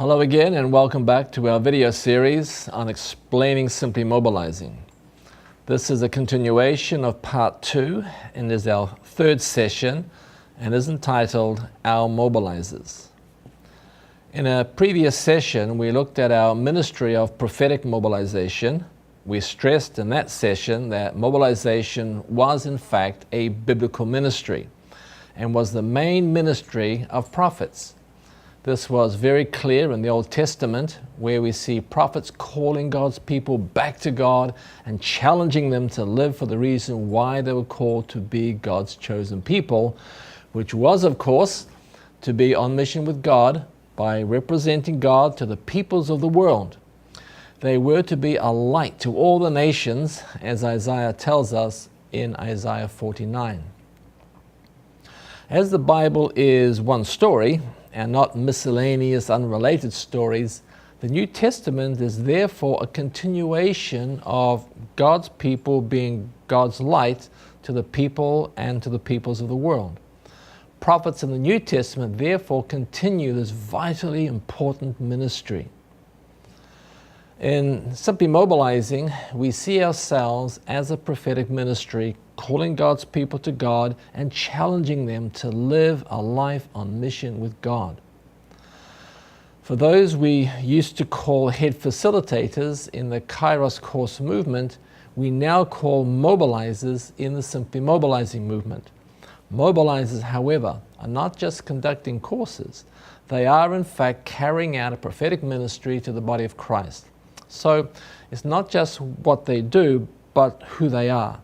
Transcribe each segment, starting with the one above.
Hello again and welcome back to our video series on explaining simply mobilizing. This is a continuation of part 2 and is our third session and is entitled Our Mobilizers. In a previous session we looked at our ministry of prophetic mobilization. We stressed in that session that mobilization was in fact a biblical ministry and was the main ministry of prophets. This was very clear in the Old Testament, where we see prophets calling God's people back to God and challenging them to live for the reason why they were called to be God's chosen people, which was, of course, to be on mission with God by representing God to the peoples of the world. They were to be a light to all the nations, as Isaiah tells us in Isaiah 49. As the Bible is one story, and not miscellaneous unrelated stories, the New Testament is therefore a continuation of God's people being God's light to the people and to the peoples of the world. Prophets in the New Testament therefore continue this vitally important ministry. In Simply Mobilizing, we see ourselves as a prophetic ministry, calling God's people to God and challenging them to live a life on mission with God. For those we used to call head facilitators in the Kairos course movement, we now call mobilizers in the Simply Mobilizing movement. Mobilizers, however, are not just conducting courses. They are in fact carrying out a prophetic ministry to the body of Christ. So it's not just what they do, but who they are.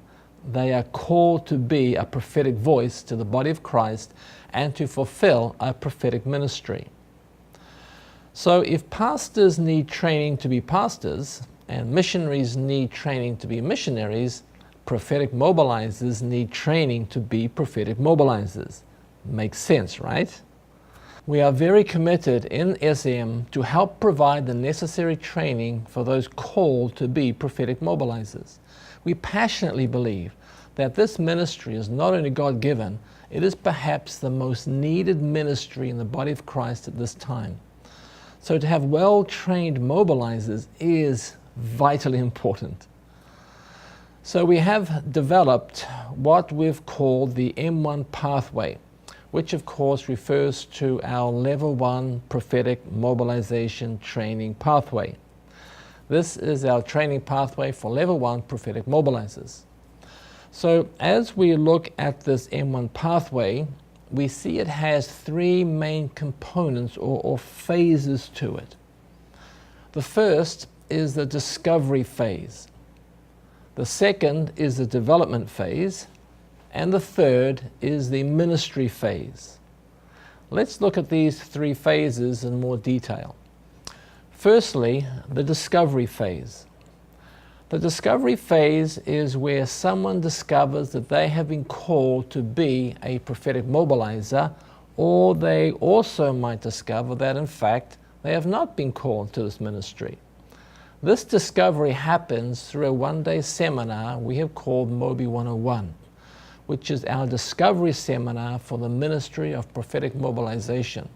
They are called to be a prophetic voice to the body of Christ and to fulfill a prophetic ministry. So if pastors need training to be pastors and missionaries need training to be missionaries, prophetic mobilizers need training to be prophetic mobilizers. Makes sense, right? We are very committed in SM to help provide the necessary training for those called to be prophetic mobilizers. We passionately believe that this ministry is not only God-given, it is perhaps the most needed ministry in the body of Christ at this time. So to have well-trained mobilizers is vitally important. So we have developed what we've called the M1 pathway, which of course refers to our level 1 prophetic mobilization training pathway. This is our training pathway for level 1 prophetic mobilizers. So as we look at this M1 pathway, we see it has 3 main components or phases to it. The first is the discovery phase. The second is the development phase. And the third is the ministry phase. Let's look at these 3 phases in more detail. Firstly, the discovery phase. The discovery phase is where someone discovers that they have been called to be a prophetic mobilizer, or they also might discover that in fact they have not been called to this ministry. This discovery happens through a one-day seminar we have called Mobi 101. Which is our discovery seminar for the ministry of prophetic mobilization.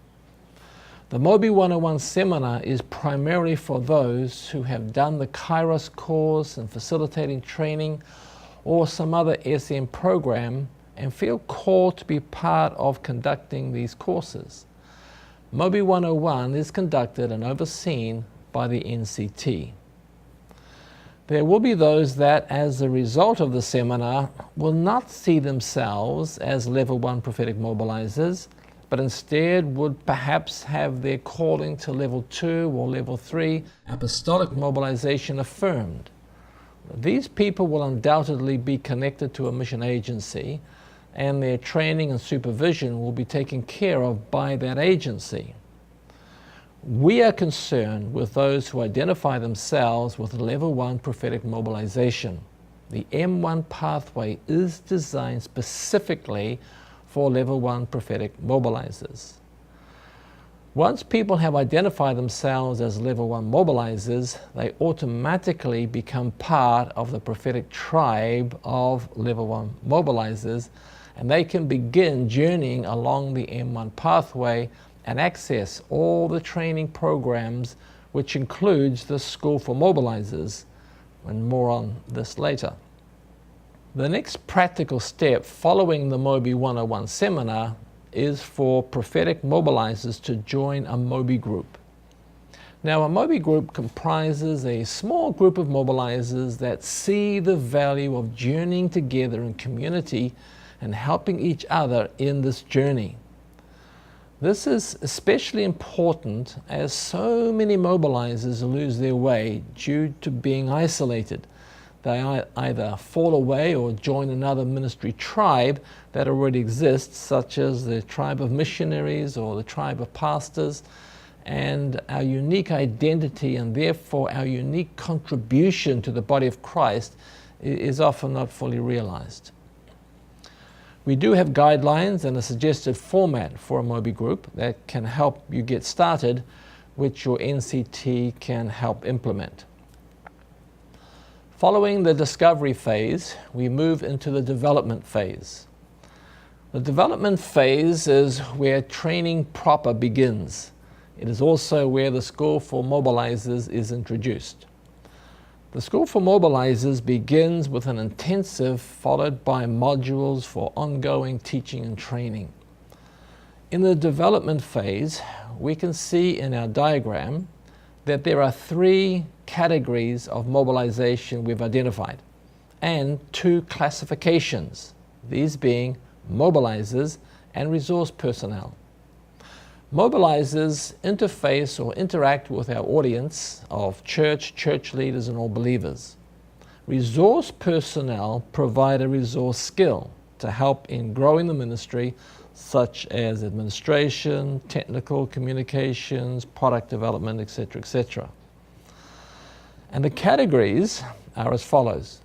The Mobi 101 seminar is primarily for those who have done the Kairos course and facilitating training or some other SM program and feel called to be part of conducting these courses. Mobi 101 is conducted and overseen by the NCT. There will be those that, as a result of the seminar, will not see themselves as level 1 prophetic mobilizers, but instead would perhaps have their calling to level 2 or level 3 apostolic mobilization affirmed. These people will undoubtedly be connected to a mission agency, and their training and supervision will be taken care of by that agency. We are concerned with those who identify themselves with level 1 prophetic mobilization. The M1 pathway is designed specifically for level 1 prophetic mobilizers. Once people have identified themselves as level 1 mobilizers, they automatically become part of the prophetic tribe of level 1 mobilizers, and they can begin journeying along the M1 pathway and access all the training programs, which includes the School for Mobilizers, and more on this later. The next practical step following the Mobi 101 seminar is for prophetic mobilizers to join a Mobi group. Now, a Mobi group comprises a small group of mobilizers that see the value of journeying together in community and helping each other in this journey. This is especially important as so many mobilizers lose their way due to being isolated. They either fall away or join another ministry tribe that already exists, such as the tribe of missionaries or the tribe of pastors, and our unique identity and therefore our unique contribution to the body of Christ is often not fully realized. We do have guidelines and a suggested format for a Mobi group that can help you get started, which your NCT can help implement. Following the discovery phase, we move into the development phase. The development phase is where training proper begins. It is also where the School for Mobilizers is introduced. The School for Mobilizers begins with an intensive followed by modules for ongoing teaching and training. In the development phase, we can see in our diagram that there are 3 categories of mobilization we've identified and 2 classifications, these being mobilizers and resource personnel. Mobilizers interface or interact with our audience of church leaders and all believers. Resource personnel provide a resource skill to help in growing the ministry, such as administration, technical communications, product development, etc., etc. And the categories are as follows.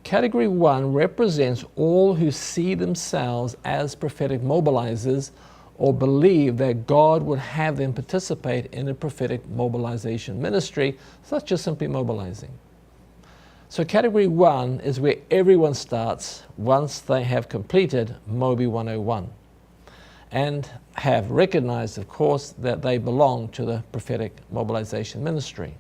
Category 1 represents all who see themselves as prophetic mobilizers or believe that God would have them participate in a prophetic mobilization ministry, such as simply mobilizing. So category 1 is where everyone starts once they have completed Mobi 101 and have recognized, of course, that they belong to the prophetic mobilization ministry.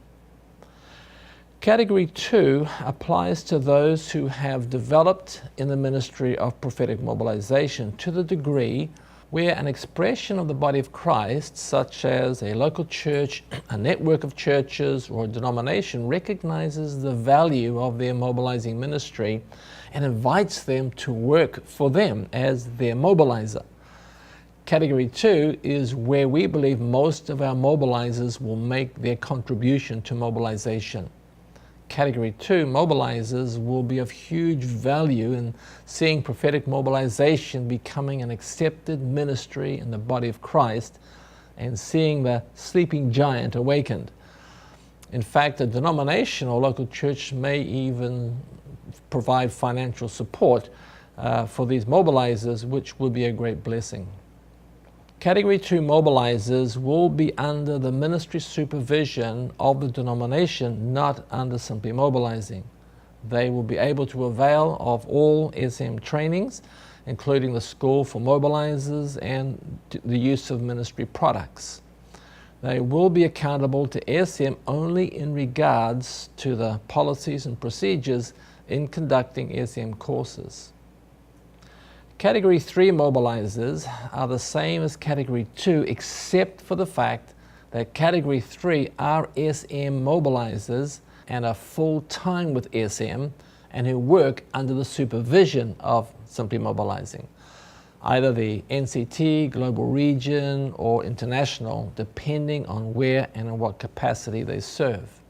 Category 2 applies to those who have developed in the ministry of prophetic mobilization to the degree where an expression of the body of Christ, such as a local church, a network of churches, or a denomination, recognizes the value of their mobilizing ministry and invites them to work for them as their mobilizer. Category 2 is where we believe most of our mobilizers will make their contribution to mobilization. Category 2 mobilizers will be of huge value in seeing prophetic mobilization becoming an accepted ministry in the body of Christ and seeing the sleeping giant awakened. In fact, a denomination or local church may even provide financial support for these mobilizers, which will be a great blessing. Category 2 mobilizers will be under the ministry supervision of the denomination, not under simply mobilizing. They will be able to avail of all SM trainings, including the School for Mobilizers and the use of ministry products. They will be accountable to SM only in regards to the policies and procedures in conducting SM courses. Category 3 mobilizers are the same as Category 2 except for the fact that Category 3 are SM mobilizers and are full-time with SM and who work under the supervision of Simply Mobilizing, either the NCT, Global Region or International, depending on where and in what capacity they serve.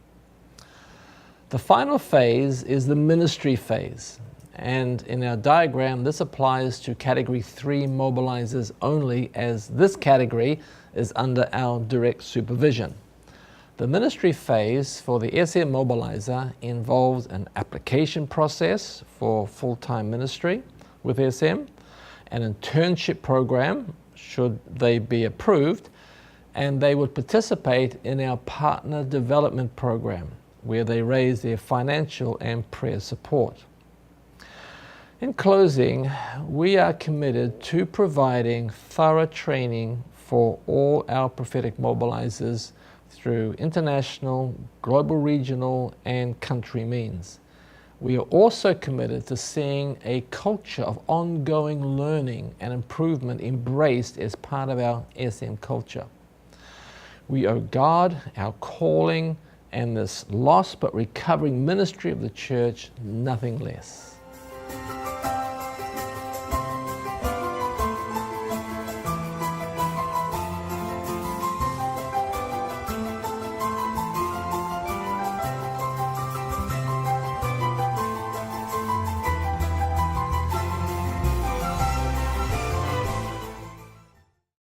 The final phase is the ministry phase. And in our diagram, this applies to Category 3 mobilizers only, as this category is under our direct supervision. The ministry phase for the SM mobilizer involves an application process for full-time ministry with SM, an internship program, should they be approved, and they would participate in our partner development program, where they raise their financial and prayer support. In closing, we are committed to providing thorough training for all our prophetic mobilizers through international, global, regional, and country means. We are also committed to seeing a culture of ongoing learning and improvement embraced as part of our SM culture. We owe God, our calling, and this lost but recovering ministry of the church nothing less.